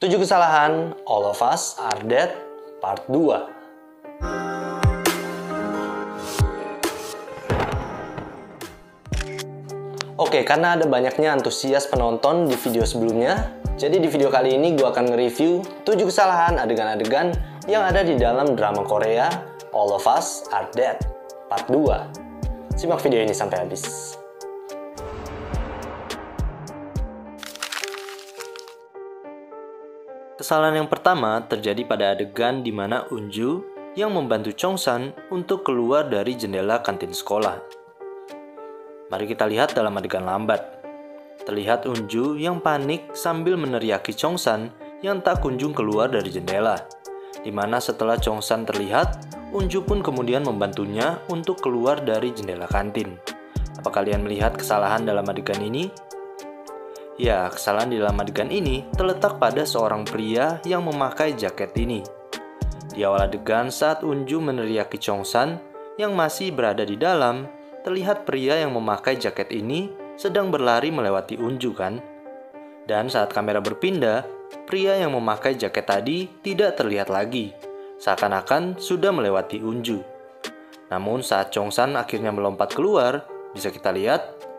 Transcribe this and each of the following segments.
7 kesalahan All of Us Are Dead Part 2. Oke, karena ada banyaknya antusias penonton di video sebelumnya, jadi di video kali ini gue akan nge-review 7 kesalahan adegan-adegan yang ada di dalam drama Korea All of Us Are Dead Part 2. Simak video ini sampai habis. Kesalahan yang pertama terjadi pada adegan di mana Unju yang membantu Chongsan untuk keluar dari jendela kantin sekolah. Mari kita lihat dalam adegan lambat. Terlihat Unju yang panik sambil meneriaki Chongsan yang tak kunjung keluar dari jendela. Di mana setelah Chongsan terlihat, Unju pun kemudian membantunya untuk keluar dari jendela kantin. Apa kalian melihat kesalahan dalam adegan ini? Ya, kesalahan di dalam adegan ini terletak pada seorang pria yang memakai jaket ini. Di awal adegan saat Unju meneriaki Chongsan yang masih berada di dalam, terlihat pria yang memakai jaket ini sedang berlari melewati Unju kan? Dan saat kamera berpindah, pria yang memakai jaket tadi tidak terlihat lagi, seakan-akan sudah melewati Unju. Namun saat Chongsan akhirnya melompat keluar, bisa kita lihat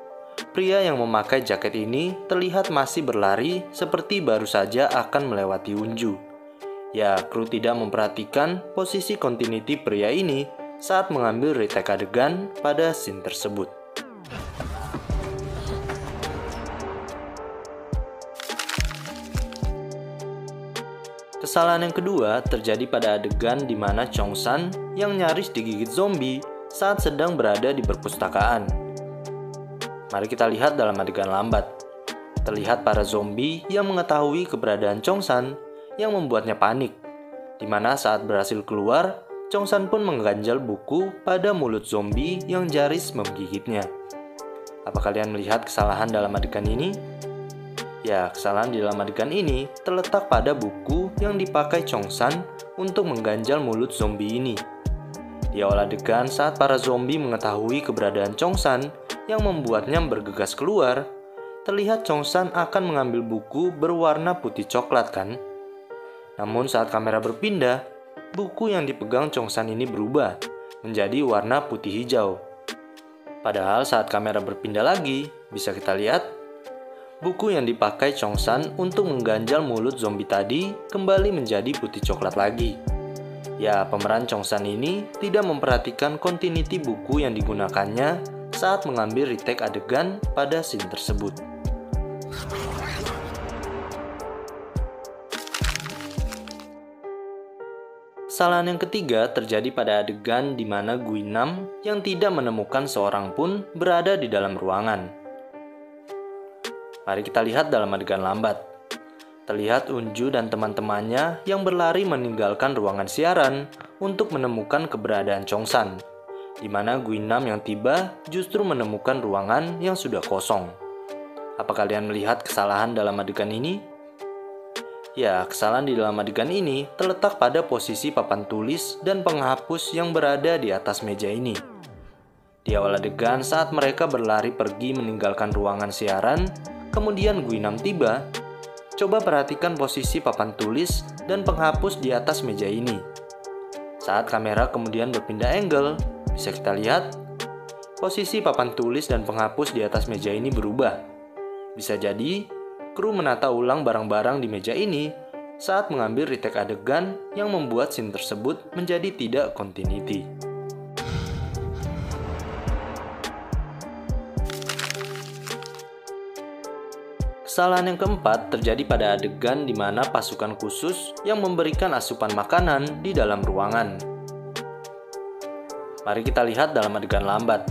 pria yang memakai jaket ini terlihat masih berlari seperti baru saja akan melewati Unju. Ya, kru tidak memperhatikan posisi continuity pria ini saat mengambil retake adegan pada scene tersebut. Kesalahan yang kedua terjadi pada adegan di mana Chongsan yang nyaris digigit zombie saat sedang berada di perpustakaan. Mari kita lihat dalam adegan lambat. Terlihat para zombie yang mengetahui keberadaan Chongsan yang membuatnya panik. Di mana saat berhasil keluar, Chongsan pun mengganjal buku pada mulut zombie yang nyaris menggigitnya. Apa kalian melihat kesalahan dalam adegan ini? Ya, kesalahan di dalam adegan ini terletak pada buku yang dipakai Chongsan untuk mengganjal mulut zombie ini. Di awal adegan saat para zombie mengetahui keberadaan Chongsan yang membuatnya bergegas keluar, terlihat Chongsan akan mengambil buku berwarna putih coklat kan? Namun saat kamera berpindah, buku yang dipegang Chongsan ini berubah menjadi warna putih hijau. Padahal saat kamera berpindah lagi, bisa kita lihat buku yang dipakai Chongsan untuk mengganjal mulut zombie tadi kembali menjadi putih coklat lagi. Ya, pemeran Chongsan ini tidak memperhatikan continuity buku yang digunakannya saat mengambil retake adegan pada scene tersebut. Kesalahan yang ketiga terjadi pada adegan di mana Guinam yang tidak menemukan seorang pun berada di dalam ruangan. Mari kita lihat dalam adegan lambat. Terlihat Unju dan teman-temannya yang berlari meninggalkan ruangan siaran untuk menemukan keberadaan Chongsan, di mana Guinam yang tiba justru menemukan ruangan yang sudah kosong. Apa kalian melihat kesalahan dalam adegan ini? Ya, kesalahan di dalam adegan ini terletak pada posisi papan tulis dan penghapus yang berada di atas meja ini. Di awal adegan saat mereka berlari pergi meninggalkan ruangan siaran, kemudian Guinam tiba. Coba perhatikan posisi papan tulis dan penghapus di atas meja ini. Saat kamera kemudian berpindah angle, bisa kita lihat posisi papan tulis dan penghapus di atas meja ini berubah. Bisa jadi kru menata ulang barang-barang di meja ini saat mengambil retake adegan yang membuat scene tersebut menjadi tidak continuity. Kesalahan yang keempat terjadi pada adegan di mana pasukan khusus yang memberikan asupan makanan di dalam ruangan. Mari kita lihat dalam adegan lambat.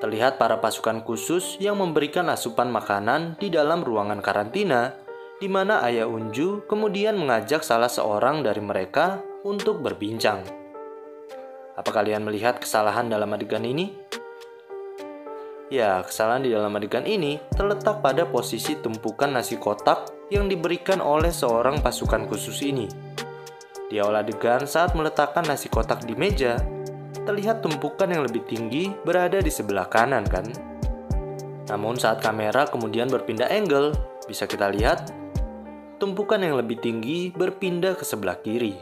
Terlihat para pasukan khusus yang memberikan asupan makanan di dalam ruangan karantina, di mana ayah Unju kemudian mengajak salah seorang dari mereka untuk berbincang. Apa kalian melihat kesalahan dalam adegan ini? Ya, kesalahan di dalam adegan ini terletak pada posisi tumpukan nasi kotak yang diberikan oleh seorang pasukan khusus ini. Di awal adegan saat meletakkan nasi kotak di meja, terlihat tumpukan yang lebih tinggi berada di sebelah kanan kan? Namun saat kamera kemudian berpindah angle, bisa kita lihat tumpukan yang lebih tinggi berpindah ke sebelah kiri.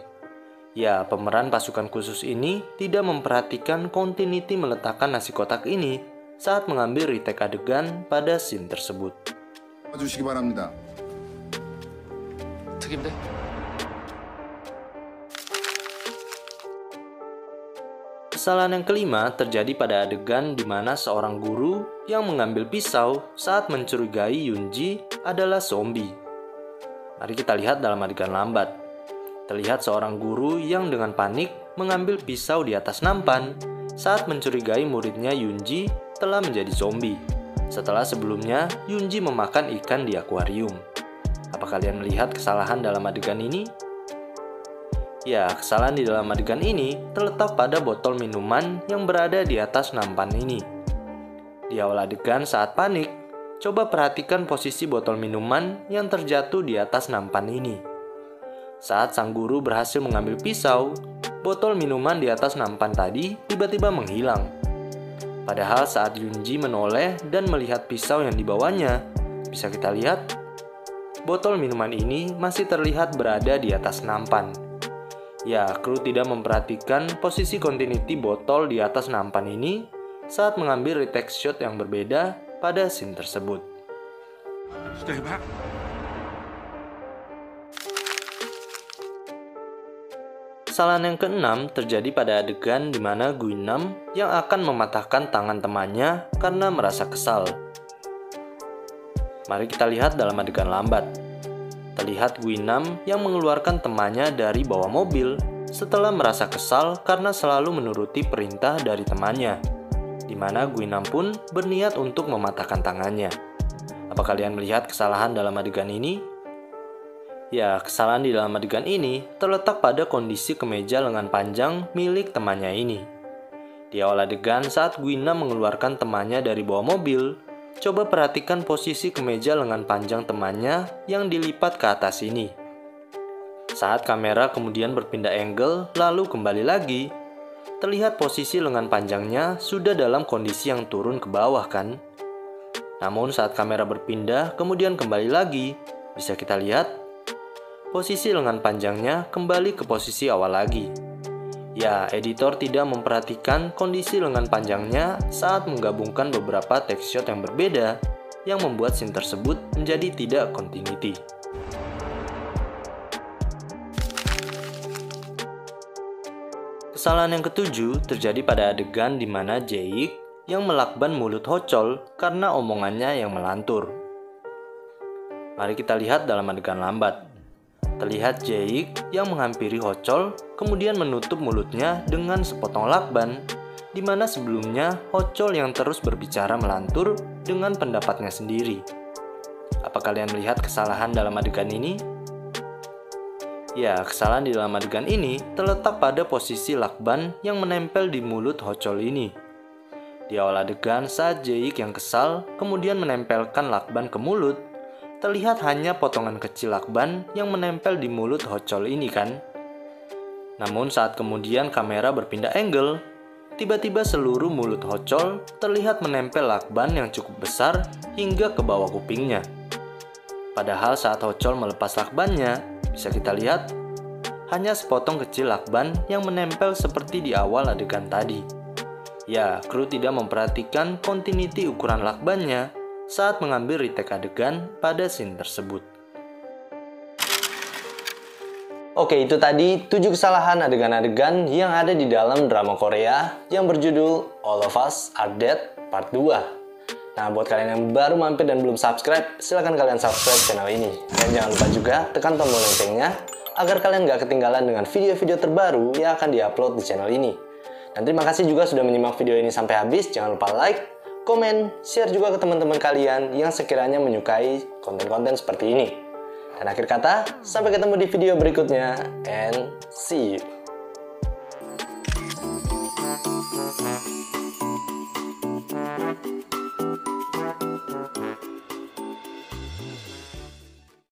Ya, pemeran pasukan khusus ini tidak memperhatikan continuity meletakkan nasi kotak ini saat mengambil retake adegan pada scene tersebut. 주시기 바랍니다. 특임대? Kesalahan yang kelima terjadi pada adegan di mana seorang guru yang mengambil pisau saat mencurigai Yoonji adalah zombie. Mari kita lihat dalam adegan lambat. Terlihat seorang guru yang dengan panik mengambil pisau di atas nampan saat mencurigai muridnya Yoonji telah menjadi zombie. Setelah sebelumnya Yoonji memakan ikan di akuarium. Apa kalian melihat kesalahan dalam adegan ini? Ya, kesalahan di dalam adegan ini terletak pada botol minuman yang berada di atas nampan ini. Di awal adegan saat panik, coba perhatikan posisi botol minuman yang terjatuh di atas nampan ini. Saat sang guru berhasil mengambil pisau, botol minuman di atas nampan tadi tiba-tiba menghilang. Padahal saat Yoonji menoleh dan melihat pisau yang dibawanya, bisa kita lihat, botol minuman ini masih terlihat berada di atas nampan. Ya, kru tidak memperhatikan posisi continuity botol di atas nampan ini saat mengambil retake shot yang berbeda pada scene tersebut. Sudah, Pak. Kesalahan yang keenam terjadi pada adegan di mana Guinam yang akan mematahkan tangan temannya karena merasa kesal. Mari kita lihat dalam adegan lambat. Terlihat Guinam yang mengeluarkan temannya dari bawah mobil setelah merasa kesal karena selalu menuruti perintah dari temannya, di mana Guinam pun berniat untuk mematahkan tangannya. Apa kalian melihat kesalahan dalam adegan ini? Ya, kesalahan di dalam adegan ini terletak pada kondisi kemeja lengan panjang milik temannya ini. Di awal adegan saat Guinam mengeluarkan temannya dari bawah mobil, coba perhatikan posisi kemeja lengan panjang temannya yang dilipat ke atas ini. Saat kamera kemudian berpindah angle lalu kembali lagi, terlihat posisi lengan panjangnya sudah dalam kondisi yang turun ke bawah kan? Namun saat kamera berpindah kemudian kembali lagi, bisa kita lihat posisi lengan panjangnya kembali ke posisi awal lagi. Ya, editor tidak memperhatikan kondisi lengan panjangnya saat menggabungkan beberapa take shot yang berbeda yang membuat scene tersebut menjadi tidak continuity. Kesalahan yang ketujuh terjadi pada adegan di mana Jae-ik yang melakban mulut Hocol karena omongannya yang melantur. Mari kita lihat dalam adegan lambat. Terlihat Jae-ik yang menghampiri Hocol kemudian menutup mulutnya dengan sepotong lakban, di mana sebelumnya Hocol yang terus berbicara melantur dengan pendapatnya sendiri. Apa kalian melihat kesalahan dalam adegan ini? Ya, kesalahan di dalam adegan ini terletak pada posisi lakban yang menempel di mulut Hocol ini. Di awal adegan saat Jae-ik yang kesal kemudian menempelkan lakban ke mulut, terlihat hanya potongan kecil lakban yang menempel di mulut Hocol ini kan? Namun saat kemudian kamera berpindah angle, tiba-tiba seluruh mulut Hocol terlihat menempel lakban yang cukup besar hingga ke bawah kupingnya. Padahal saat Hocol melepas lakbannya, bisa kita lihat hanya sepotong kecil lakban yang menempel seperti di awal adegan tadi. Ya, kru tidak memperhatikan continuity ukuran lakbannya saat mengambil retake adegan pada scene tersebut. Oke, itu tadi 7 kesalahan adegan-adegan yang ada di dalam drama Korea yang berjudul All of Us Are Dead Part 2. Nah, buat kalian yang baru mampir dan belum subscribe, silahkan kalian subscribe channel ini. Dan jangan lupa juga tekan tombol loncengnya agar kalian nggak ketinggalan dengan video-video terbaru yang akan diupload di channel ini. Dan terima kasih juga sudah menyimak video ini sampai habis. Jangan lupa like, komen, share juga ke teman-teman kalian yang sekiranya menyukai konten-konten seperti ini. Dan akhir kata, sampai ketemu di video berikutnya, and see you.